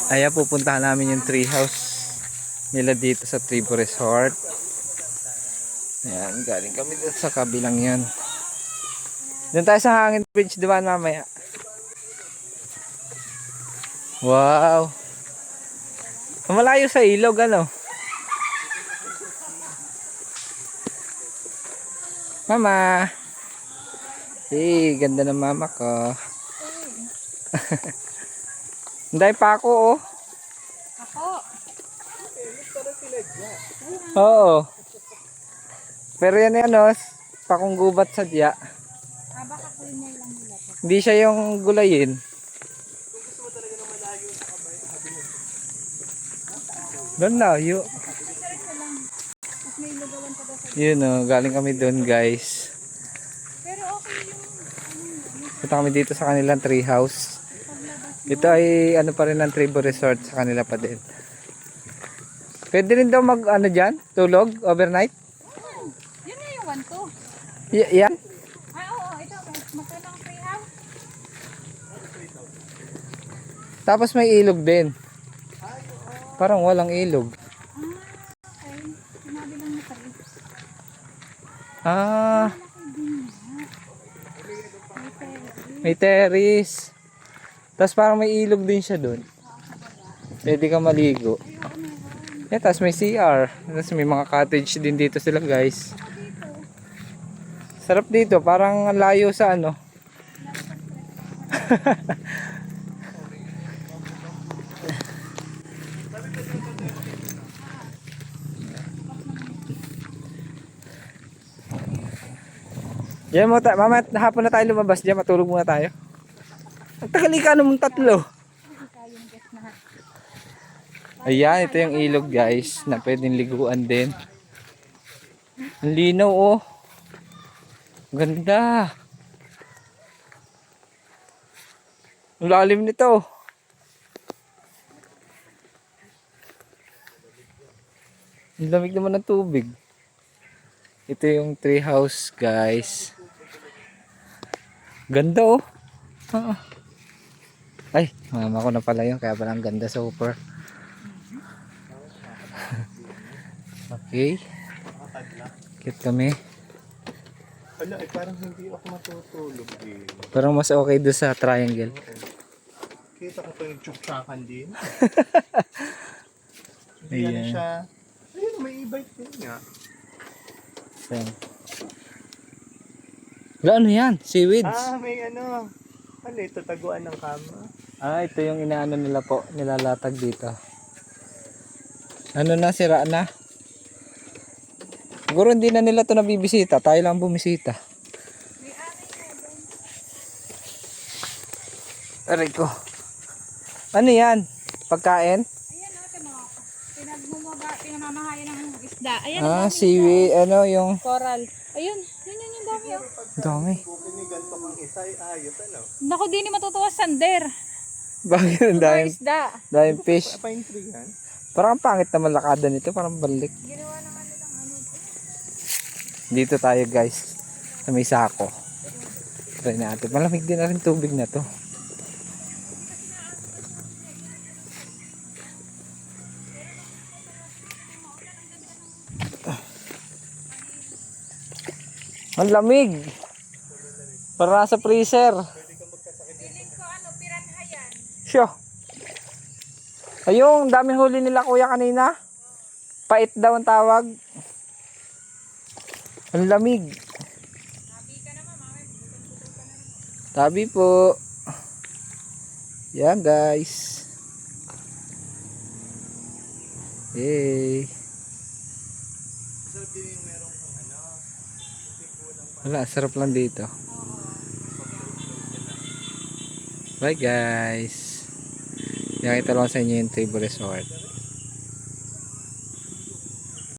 Ayan, pupuntahan namin yung tree house nila dito sa Tribo Resort. Ayan, galing kami dito sa kabilang yan. Doon tayo sa Hangin Bridge diba mamaya. Wow. Malayo sa ilog ano. Mama. Ganda ng mama ko. Hindi pa ako oh. Ako. Oo. Pero yan oh, pakunggubat sa diya. Baka kulay lang nila to. Hindi siya yung gulayin. Doon layo. Mas may lugawan pa daw sa. Yun oh, galing kami doon guys. Pero okay yung Punta kami dito sa kanilang tree house. Ito ay ano pa rin ng Tribo Resort sa kanila pa din. Pwede rin daw mag ano dyan, tulog overnight. yun na yung 1-2. Yan. Oo, ito. Magkalang free house. Tapos may ilog din. Parang walang ilog. Okay. Sinabi lang na free. Ah, may terrace. Tapos parang may ilog din siya doon. Pwede ka maligo. Yeah, tapos may CR. Tapos may mga cottage din dito sila guys. Sarap dito. Parang layo sa ano. Diyan mo mama, hapon na tayo lumabas. Diyan matulog muna tayo. Ang tagal ka naman tatlo. Ayan, ito yung ilog guys na pwedeng liguan din. Ang linaw oh. Ganda. Ang lalim nito. Ang lamig naman ng tubig. Ito yung tree house guys. Ganda oh. Ay, mama ko na pala yun. Kaya pala ang ganda super. Okay. Cute kami. Ala, parang hindi ako matutulog eh. Parang mas okay doon sa triangle. Kita ko pa yung tsuktsakan din. Hindi Ayan. ano siya. Ayun, may e-bike din nga. Ayan. Wala, ano yan? Seaweeds. May ano. Ano ito, taguan ng kama. Ito yung inaano nila po. Nilalatag dito. Ano na, sira na. Siguro hindi na nila ito nabibisita. Tayo lang bumisita. Aray ko. Ano yan? Pagkain? Ayan o, ito mo. Pinamamahayan ng isda. Ayan ang dami Seaweed. Ano yung... coral. Ayun, yun yung dami o. Dami. Kung kiniganto kang isa, ayos ano. Naku, di ni matutuwa sander. Bakit ang daming, Isda. daming fish? Pine tree yan. Parang ang pangit naman lakada nito. Parang balik. Ginawa naman nilang ano. Dito tayo guys. Sa may sako. Try natin. Malamig din na rin tubig na to. Ang lamig. Para sa freezer. Feeling ko ano, piranha yan. Syo. Ayun, daming huli nila kuya kanina. Pait daw ang tawag. Ang lamig. Tabi po. Yan guys. Hey. Wala, sarap lang dito. Bye guys. Yan, ito lang sa inyo yung Tribo Resort.